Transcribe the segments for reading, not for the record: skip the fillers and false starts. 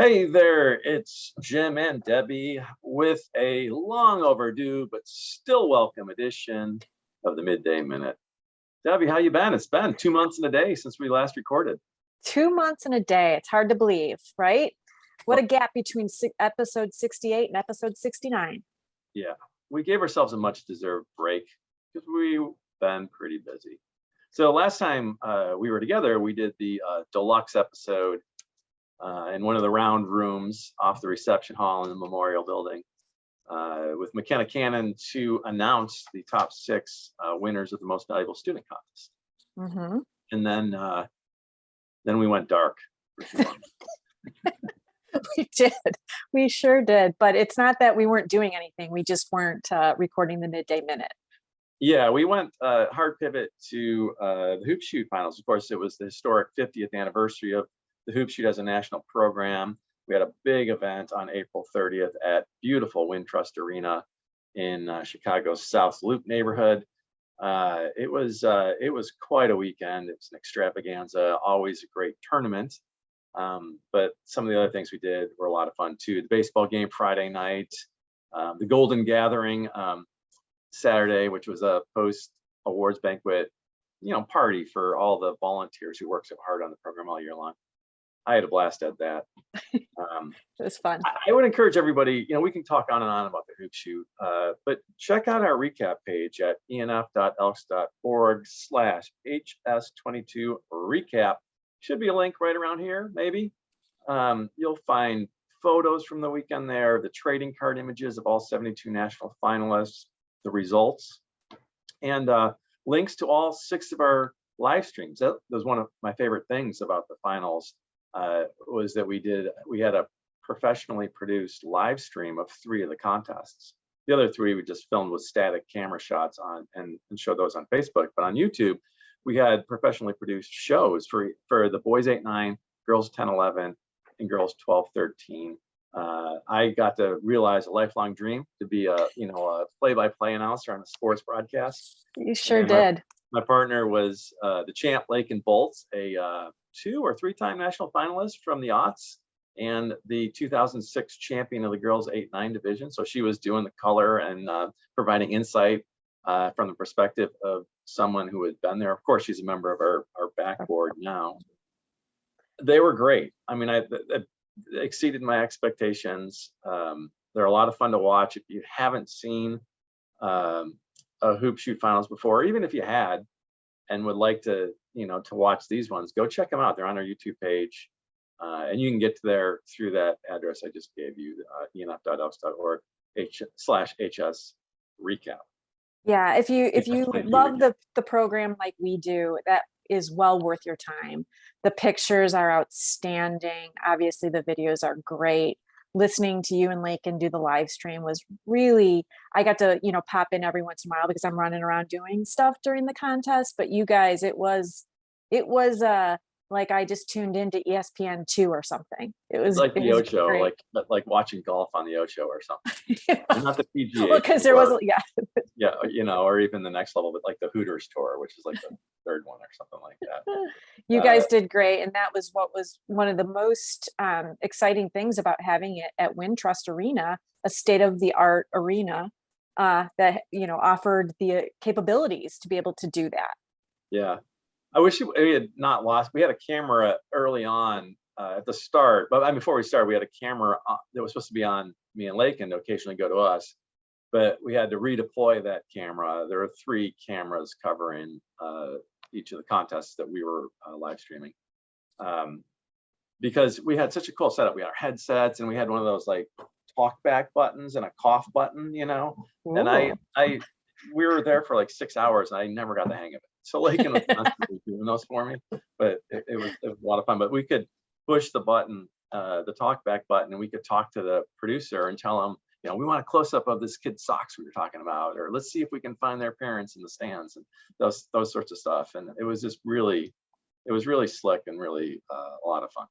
Hey there, it's Jim and Debbie with a long overdue but still welcome edition of the Midday Minute. Debbie, how you been? It's been 2 months and a day since we last recorded. 2 months and a day. It's hard to believe, right? What a Well, gap between episode 68 and episode 69. yeah, we gave ourselves a much deserved break because we've been pretty busy. So last time we were together, we did the deluxe episode in one of the round rooms off the reception hall in the Memorial Building. With McKenna Cannon to announce the top six winners of the Most Valuable Student Contest. Mm-hmm. And then we went dark for 2 months. We did. We sure did. But it's not that we weren't doing anything. We just weren't recording the Midday Minute. Yeah, we went hard pivot to the Hoop Shoot finals. Of course, it was the historic 50th anniversary of the Hoop Shoot as a national program. We had a big event on April 30th at beautiful Wintrust Arena in Chicago's South Loop neighborhood. It was quite a weekend. It was an extravaganza, always a great tournament. But some of the other things we did were a lot of fun too. The baseball game Friday night, the Golden Gathering Saturday, which was a post awards banquet, party for all the volunteers who work so hard on the program all year long. I had a blast at that. It was fun. I would encourage everybody, we can talk on and on about the Hoop Shoot, but check out our recap page at enf.elks.org/HS22recap. Should be a link right around here, maybe. You'll find photos from the weekend there, the trading card images of all 72 national finalists, the results, and links to all 6 of our live streams. That was one of my favorite things about the finals. Was that we had a professionally produced live stream of 3 of the contests. The other 3 we just filmed with static camera shots on and showed those on Facebook. But on YouTube, we had professionally produced shows for the boys 8-9, girls 10-11, and girls 12-13. I got to realize a lifelong dream to be a play-by-play announcer on a sports broadcast. You sure did. My partner was the champ Lake and Bolts, a 2 or 3-time national finalist from the aughts, and the 2006 champion of the girls 8-9 division. So she was doing the color and providing insight from the perspective of someone who had been there. Of course, she's a member of our backboard now. They were great. I mean, they exceeded my expectations. They're a lot of fun to watch. If you haven't seen a Hoop Shoot finals before, even if you had and would like to watch these ones, go check them out. They're on our YouTube page, and you can get to there through that address I just gave you, enf.elks.org/HS recap. Yeah, if you love the program like we do, that is well worth your time. The pictures are outstanding. Obviously, the videos are great. Listening to you and Lakin do the live stream was really, I got to, pop in every once in a while because I'm running around doing stuff during the contest. But you guys, it was like I just tuned into ESPN2 or something. It was like the Ocho, great. like watching golf on the Ocho or something. Not the PGA. Well, because there was, yeah, or even the next level, but like the Hooters Tour, which is like the 3rd one or something like that. You guys did great, and that was what was one of the most exciting things about having it at Wintrust Arena, a state-of-the-art arena that offered the capabilities to be able to do that. Yeah, I wish we had not lost. We had a camera early on at the start, but before we started, we had a camera that was supposed to be on me and Lakin to occasionally go to us, but we had to redeploy that camera. There are 3 cameras covering each of the contests that we were live streaming, because we had such a cool setup. We had our headsets, and we had one of those like talk back buttons and a cough button, Ooh. and we were there for like 6 hours, and I never got the hang of it. So Lakin was constantly doing those for me, but it was a lot of fun. But we could push the button, the talk back button, and we could talk to the producer and tell him, we want a close up of this kid's socks we were talking about, or let's see if we can find their parents in the stands, and those sorts of stuff. And it was just really slick and really a lot of fun.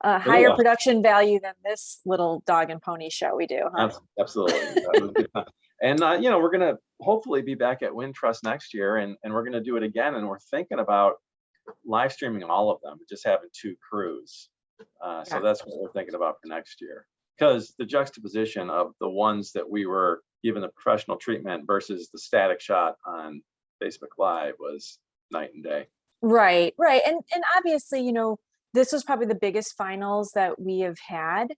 Higher production value than this little dog and pony show we do. Huh? Absolutely. And we're gonna hopefully be back at Wintrust next year, and we're gonna do it again. And we're thinking about live streaming all of them, just having 2 crews. So that's what we're thinking about for next year. Because the juxtaposition of the ones that we were given the professional treatment versus the static shot on Facebook Live was night and day. Right, right. And obviously, you know, this was probably the biggest finals that we have had,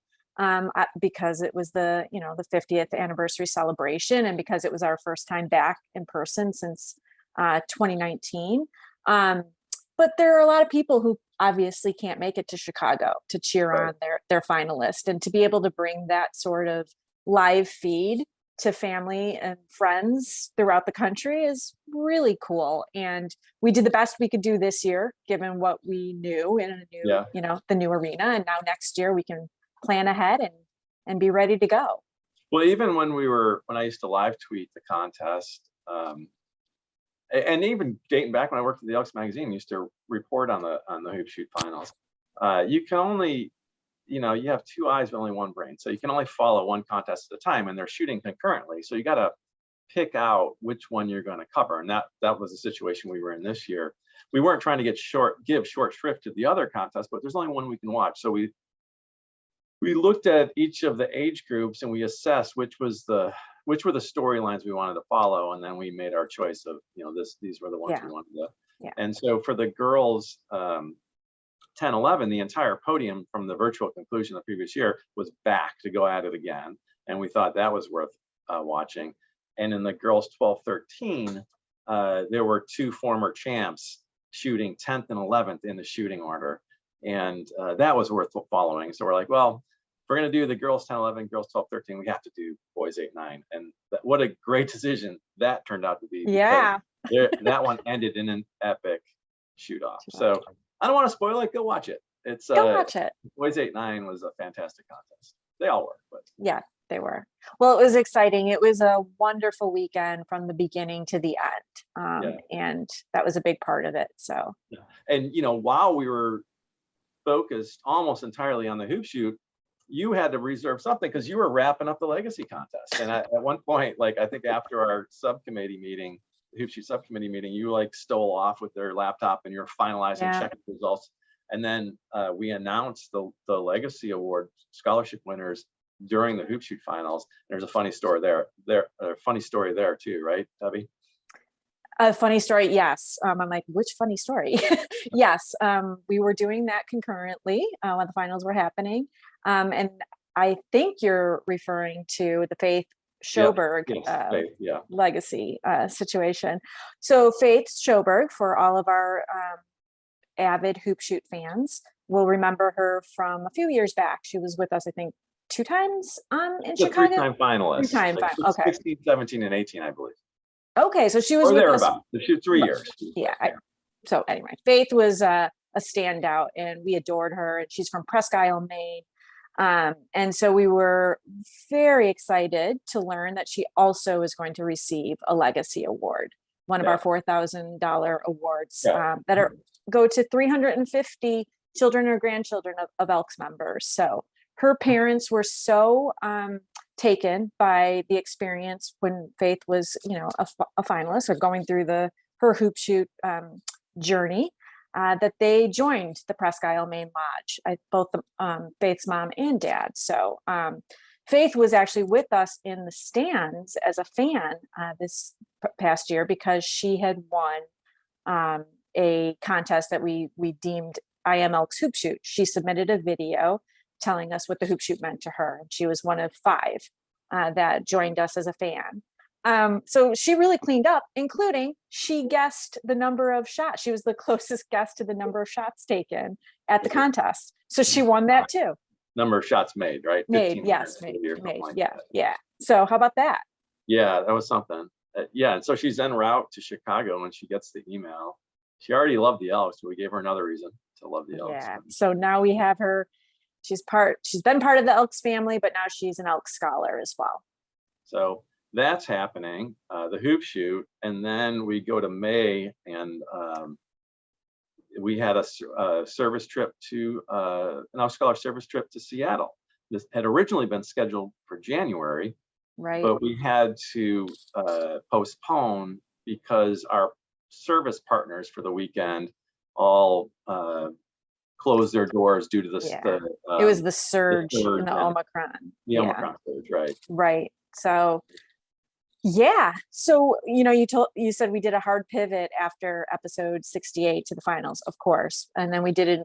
because it was the, you know, the 50th anniversary celebration, and because it was our first time back in person since 2019. But there are a lot of people who obviously can't make it to Chicago to cheer Right. on their finalist, and to be able to bring that sort of live feed to family and friends throughout the country is really cool. And we did the best we could do this year, given what we knew in a new, Yeah. you know, the new arena. And now next year we can plan ahead and be ready to go. Well, even when I used to live tweet the contest, and even dating back when I worked at the Elks magazine, used to report on the hoop shoot finals. You can only, you know, you have two eyes but only one brain, so you can only follow one contest at a time, and they're shooting concurrently. So you got to pick out which one you're going to cover, and that was the situation we were in this year. We weren't trying to give short shrift to the other contests, but there's only one we can watch. So we looked at each of the age groups and we assessed which were the storylines we wanted to follow, and then we made our choice of, you know, these were the ones we wanted to. Yeah. And so for the girls 10-11, the entire podium from the virtual conclusion the previous year was back to go at it again, and we thought that was worth watching. And in the girls 12-13, there were two former champs shooting 10th and 11th in the shooting order, and that was worth following. So we're like, well, if we're going to do the girls 10-11, girls 12-13, we have to do boys 8-9. And what a great decision that turned out to be. Yeah. That one ended in an epic shoot off. So I don't want to spoil it. Go watch it. Go watch it. Boys 8-9 was a fantastic contest. They all were, but yeah, they were. Well, it was exciting. It was a wonderful weekend from the beginning to the end. And that was a big part of it. So, and you know, while we were focused almost entirely on the hoop shoot, you had to reserve something because you were wrapping up the legacy contest. And at one point, like I think after our subcommittee meeting, the hoop shoot subcommittee meeting, you like stole off with their laptop and you're finalizing checking results. And then we announced the legacy award scholarship winners during the hoop shoot finals. There's a funny story there. Funny story there too, right, Debbie? A funny story, yes. I'm like, which funny story? Yes, we were doing that concurrently when the finals were happening. And I think you're referring to the Faith Schoberg legacy situation. So Faith Schoberg, for all of our avid hoop shoot fans, will remember her from a few years back. She was with us, I think, 2 times in Chicago. 3-time finalist. 3-time okay. 16, 17, and 18, I believe. Okay, so she was with us. She 3 years. Yeah. So anyway, Faith was a standout, and we adored her. And she's from Presque Isle, Maine. And so we were very excited to learn that she also is going to receive a legacy award, one of our $4,000 awards that go to 350 children or grandchildren of Elks members. So her parents were so taken by the experience when Faith was, you know, a finalist or going through her hoop shoot journey, that they joined the Presque Isle Maine Lodge, both Faith's mom and dad. So Faith was actually with us in the stands as a fan this past year because she had won a contest that we deemed I Am Elks Hoop Shoot. She submitted a video telling us what the hoop shoot meant to her. She was one of 5 that joined us as a fan. So she really cleaned up, including she guessed the number of shots. She was the closest guess to the number of shots taken at the contest. So she won that too. Number of shots made, right? Made. Like yeah. So how about that? Yeah, that was something. And so she's en route to Chicago when she gets the email. She already loved the Elks, so we gave her another reason to love the Elks. Yeah. So now we have her. She's been part of the Elks family, but now she's an Elks scholar as well. So that's happening, the hoop shoot. And then we go to May, and we had a service trip to an Elks Scholar service trip to Seattle. This had originally been scheduled for January, right? But we had to postpone because our service partners for the weekend all close their doors due to Yeah. It was the surge surge in the and Omicron. the Omicron surge, right? Right. So yeah. So, you said we did a hard pivot after episode 68 to the finals, of course. And then we did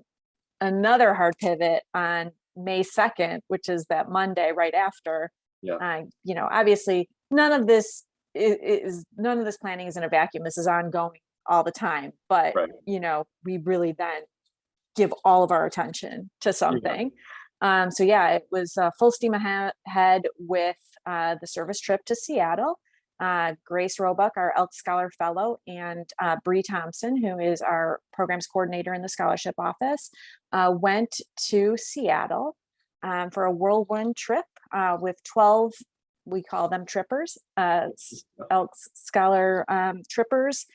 another hard pivot on May 2nd, which is that Monday right after. Yeah. Obviously none of this planning is in a vacuum. This is ongoing all the time. But, Right. we really then give all of our attention to something. So yeah, it was full steam ahead with the service trip to Seattle. Grace Roebuck, our Elks Scholar Fellow, and Bree Thompson, who is our programs coordinator in the scholarship office, went to Seattle for a whirlwind trip with 12, we call them trippers, Elks Scholar trippers,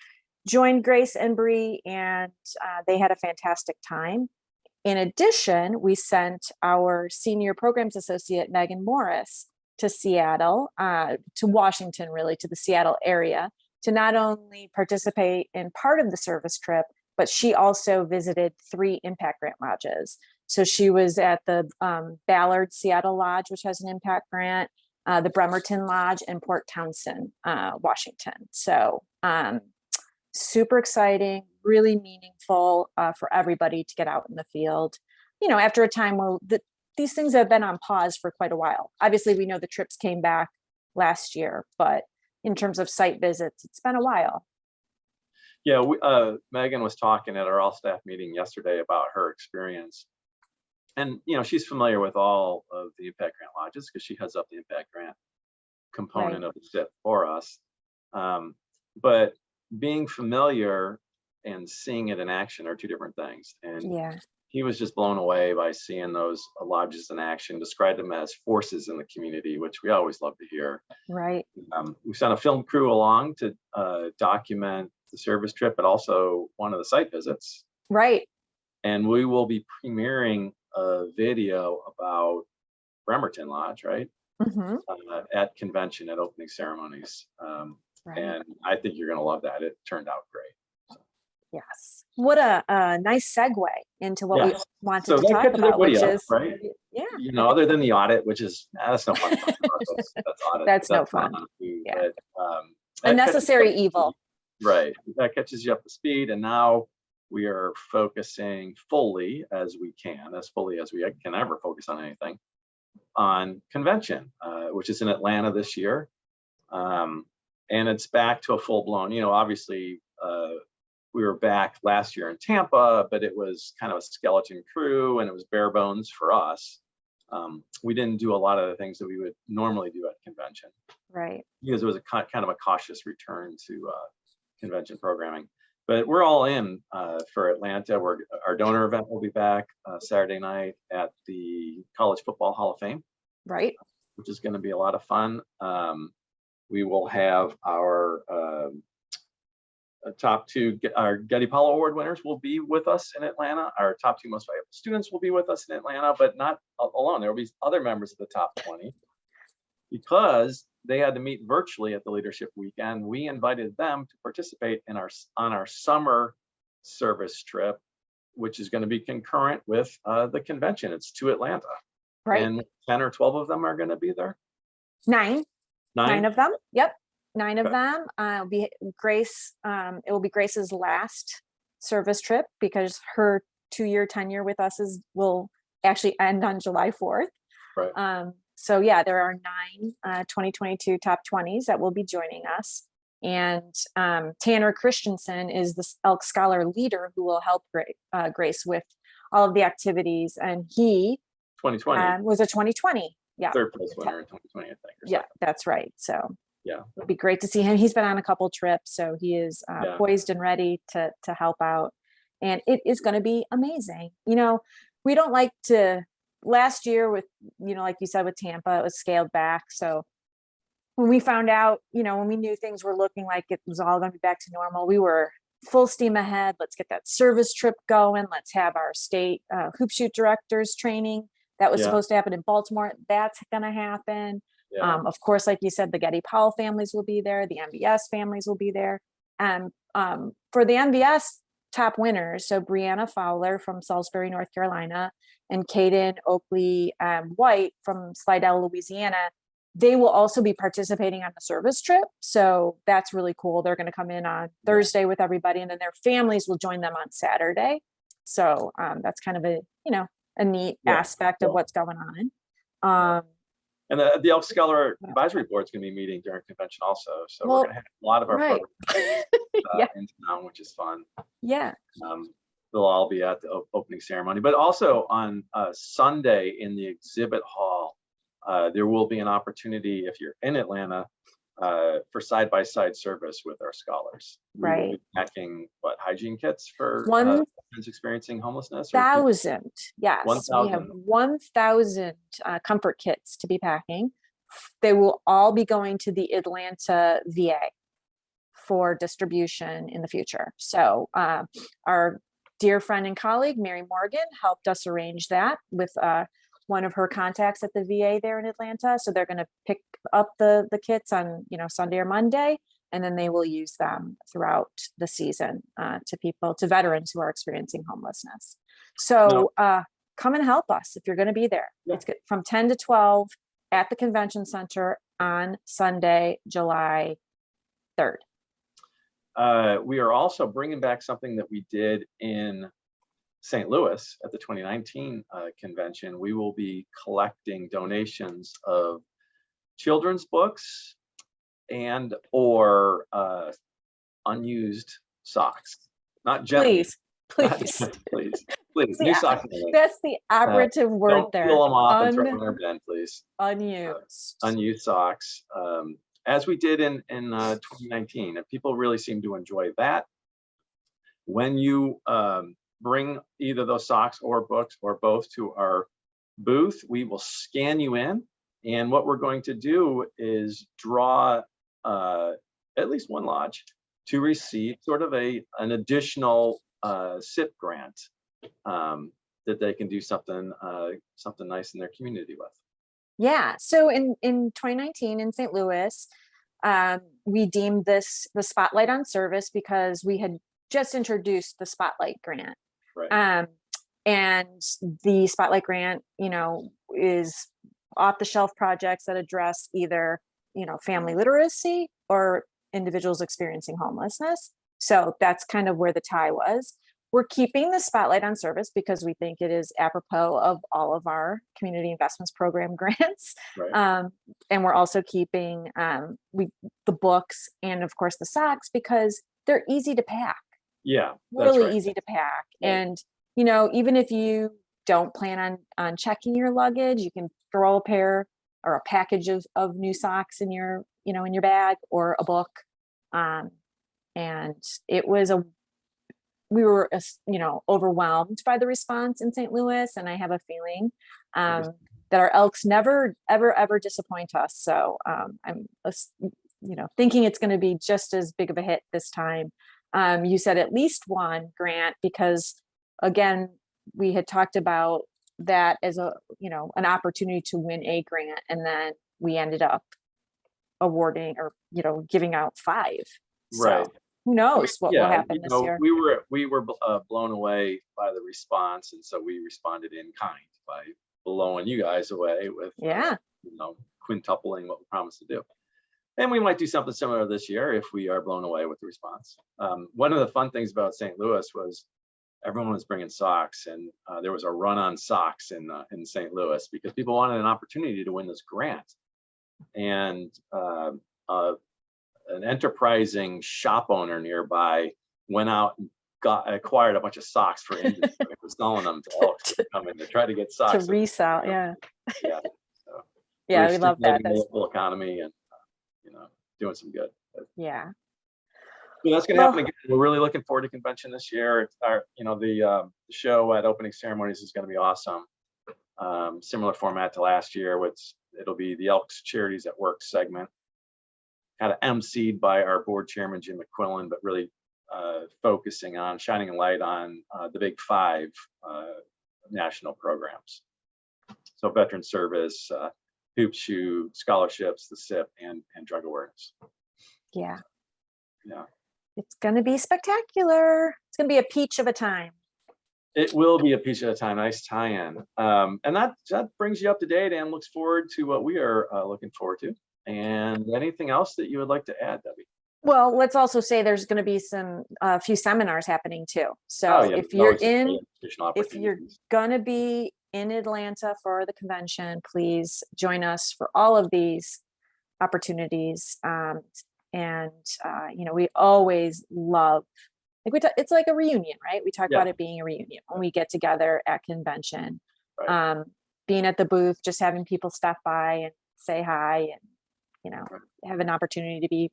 joined Grace and Bree, and they had a fantastic time. In addition, we sent our senior programs associate, Megan Morris, to Seattle, to Washington, really, to the Seattle area, to not only participate in part of the service trip, but she also visited 3 impact grant lodges. So she was at the Ballard Seattle Lodge, which has an impact grant, the Bremerton Lodge, and Port Townsend, Washington. So super exciting, really meaningful for everybody to get out in the field. After a time where these things have been on pause for quite a while. Obviously, we know the trips came back last year, but in terms of site visits, it's been a while. Yeah, Megan was talking at our all staff meeting yesterday about her experience. And, she's familiar with all of the impact grant lodges because she heads up the impact grant component of the SIP for us. But being familiar and seeing it in action are 2 different things. And he was just blown away by seeing those lodges in action, described them as forces in the community, which we always love to hear. Right. We sent a film crew along to document the service trip, but also one of the site visits. Right. And we will be premiering a video about Bremerton Lodge, right? Mm-hmm. At convention, at opening ceremonies. Right. And I think you're going to love that. It turned out great. Yes. What a nice segue into what we wanted to talk about, which is right. Other than the audit, which is that's no fun. That's no fun. But, a necessary evil. Right. That catches you up to speed, and now we are focusing fully as we can ever focus on anything, on convention, which is in Atlanta this year, and it's back to a full blown. Obviously. We were back last year in Tampa, but it was kind of a skeleton crew and it was bare bones for us. We didn't do a lot of the things that we would normally do at convention. Right. Because it was a kind of a cautious return to convention programming. But we're all in for Atlanta. Our donor event will be back Saturday night at the College Football Hall of Fame. Right. Which is going to be a lot of fun. We will have our top 2, our Getty Powell Award winners will be with us in Atlanta. Our top 2 most valuable students will be with us in Atlanta, but not alone. There will be other members of the top 20 because they had to meet virtually at the leadership weekend. We invited them to participate on our summer service trip, which is going to be concurrent with the convention. It's to Atlanta. Right. And 10 or 12 of them are going to be there. 9 of them. Yep. 9 of Okay. them. It'll be Grace. It will be Grace's last service trip because her 2-year tenure with us will actually end on July 4th. Right. So yeah, there are 9 2022 top 20s that will be joining us. And Tanner Christensen is the Elks Scholar leader who will help Grace with all of the activities. And he 2020 was a 2020. Yeah. 3rd place winner in 2020, I think. Yeah, that's right. So yeah, it'd be great to see him. He's been on a couple trips, so he is poised and ready to help out. And it is going to be amazing. We don't like to, last year with, like you said, with Tampa, it was scaled back. So when we found out, when we knew things were looking like it was all going to be back to normal, we were full steam ahead. Let's get that service trip going. Let's have our state hoop shoot directors training. That was supposed to happen in Baltimore. That's going to happen. Yeah. Of course, like you said, the Getty Powell families will be there. The MVS families will be there. And for the MVS top winners. So Brianna Fowler from Salisbury, North Carolina, and Caden Oakley White from Slidell, Louisiana. They will also be participating on the service trip. So that's really cool. They're going to come in on Thursday with everybody, and then their families will join them on Saturday. So that's kind of a, a neat aspect of what's going on. And the Elks Scholar Advisory Board is going to be meeting during convention also. So we're going to have a lot of our programs in town, which is fun. Yeah. They'll all be at the opening ceremony, but also on Sunday in the exhibit hall, there will be an opportunity, if you're in Atlanta, for side-by-side service with our scholars. We will be packing hygiene kits for veterans experiencing homelessness. 1,000, yes. 1,000. We have 1,000 comfort kits to be packing. They will all be going to the Atlanta VA for distribution in the future. So our dear friend and colleague, Mary Morgan, helped us arrange that with one of her contacts at the VA there in Atlanta. So they're going to pick up the kits on, Sunday or Monday, and then they will use them throughout the season to veterans who are experiencing homelessness. So come and help us if you're going to be there. It's good, from 10 to 12 at the convention center on Sunday, July 3rd. We are also bringing back something that we did in St. Louis at the 2019 convention. We will be collecting donations of children's books and or unused socks. Not gently. Please. New socks. That's the operative word don't there. Peel them off and throw them in our bin, please. Unused. Unused socks. As we did in 2019, and people really seem to enjoy that. When you bring either those socks or books or both to our booth, we will scan you in, and what we're going to do is draw at least one lodge to receive sort of an additional SIP grant that they can do something nice in their community with. Yeah. So in 2019 in St. Louis, we deemed this the Spotlight on Service because we had just introduced the Spotlight grant. Right. And the Spotlight grant, is off-the-shelf projects that address either, family literacy or individuals experiencing homelessness. So that's kind of where the tie was. We're keeping the Spotlight on Service because we think it is apropos of all of our community investments program grants. Right. And we're also keeping the books and of course the socks because they're easy to pack. Yeah, really easy to pack. Right. And, even if you don't plan on checking your luggage, you can throw a pair or a package of new socks in your, in your bag or a book. And it was we were, overwhelmed by the response in St. Louis. And I have a feeling that our Elks never, ever disappoint us. So I'm, thinking it's going to be just as big of a hit this time. You said at least one grant, because again, we had talked about that as an opportunity to win a grant. And then we ended up awarding or, giving out 5. Right. So who knows what will happen this year? We were blown away by the response. And so we responded in kind by blowing you guys away with, quintupling what we promised to do. And we might do something similar this year if we are blown away with the response. One of the fun things about St. Louis was everyone was bringing socks, and there was a run on socks in St. Louis because people wanted an opportunity to win this grant. And an enterprising shop owner nearby went out and acquired a bunch of socks for industry and was selling them to Elks to come in to try to get socks to resell. Yeah. Yeah. So we love that. The local economy and doing some good. Yeah. So that's going to happen again. We're really looking forward to convention this year. It's our, the show at opening ceremonies is going to be awesome. Similar format to last year, it'll be the Elks Charities at Work segment, kind of emceed by our board chairman, Jim McQuillan, but really focusing on shining a light on the big 5 national programs. So veteran service, Hoop Shoe, scholarships, the SIP, and drug awareness. Yeah. Yeah. It's going to be spectacular. it's going to be a peach of a time. It will be a piece at a time. Nice tie-in. And that brings you up to date and looks forward to what we are looking forward to. And anything else that you would like to add, Debbie? Well, let's also say there's going to be a few seminars happening too. So Yeah, if you're going to be in Atlanta for the convention, please join us for all of these opportunities. We always love, it's like a reunion, right? We talk about it being a reunion when we get together at convention. Right. Being at the booth, just having people stop by and say hi, and have an opportunity to be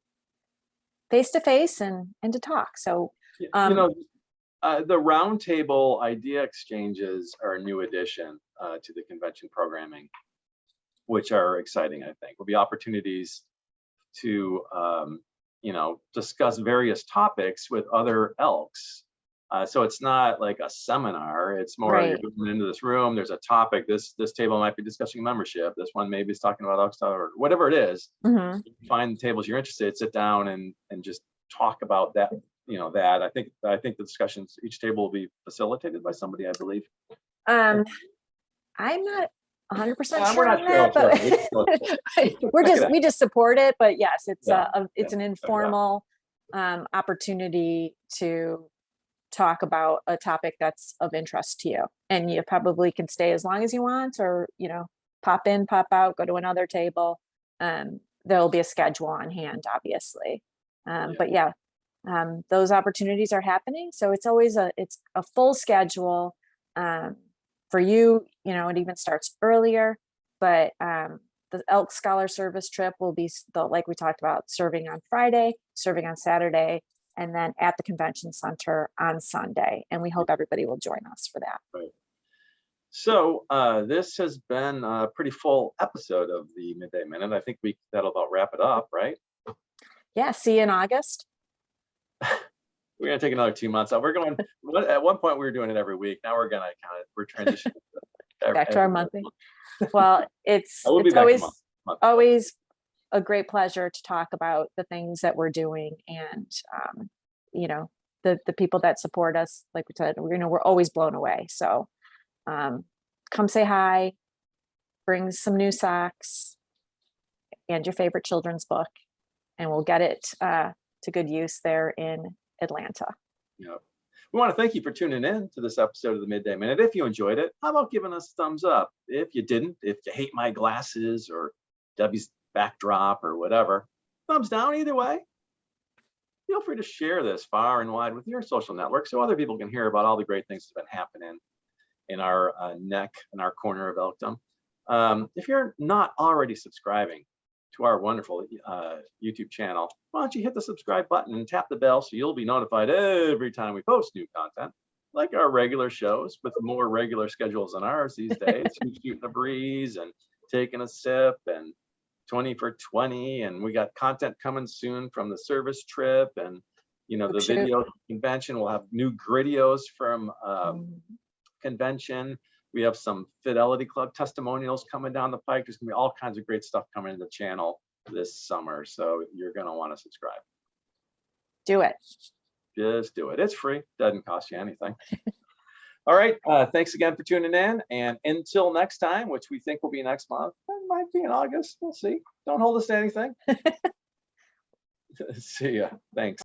face to face and to talk. So the roundtable idea exchanges are a new addition to the convention programming, which are exciting. I think will be opportunities to discuss various topics with other Elks. So it's not like a seminar. It's more you're moving into this room. There's a topic. This table might be discussing membership. This one maybe is talking about Elks or whatever it is. Mm-hmm. You find the tables you're interested in, sit down and just talk about that. I think the discussions, each table will be facilitated by somebody, I believe. I'm not 100% sure on that, but we just support it. But yes, it's an informal opportunity to talk about a topic that's of interest to you, and you probably can stay as long as you want, or pop in, pop out, go to another table. There'll be a schedule on hand, obviously, but those opportunities are happening. So it's always a full schedule. For you, it even starts earlier, but the Elk Scholar Service trip will be, like we talked about, serving on Friday, serving on Saturday, and then at the convention center on Sunday. And we hope everybody will join us for that. Right. So this has been a pretty full episode of the Midday Minute. I think that'll about wrap it up, right? Yeah. See you in August. We're going to take another 2 months out. We're going, at one point we were doing it every week. Now we're transitioning back to our monthly. Well, it's always a great pleasure to talk about the things that we're doing, and the people that support us. Like we said, we're always blown away. So come say hi, bring some new socks and your favorite children's book, and we'll get it to good use there in Atlanta. Yeah. We want to thank you for tuning in to this episode of the Midday Minute. If you enjoyed it, how about giving us a thumbs up? If you didn't, if you hate my glasses or Debbie's backdrop or whatever, thumbs down either way. Feel free to share this far and wide with your social network so other people can hear about all the great things that have been happening in our our corner of Elkdom. If you're not already subscribing to our wonderful YouTube channel, why don't you hit the subscribe button and tap the bell so you'll be notified every time we post new content, like our regular shows with more regular schedules than ours these days. Shooting a breeze and taking a sip and 20 for 20, and we got content coming soon from the service trip, and the video convention. We'll have new Gridios from convention. We have some Fidelity Club testimonials coming down the pike. There's gonna be all kinds of great stuff coming to the channel this summer, so you're gonna want to subscribe. Do it. Just do it. It's free. Doesn't cost you anything. All right. Thanks again for tuning in, and until next time, which we think will be next month. It might be in August. We'll see. Don't hold us to anything. See ya. Thanks.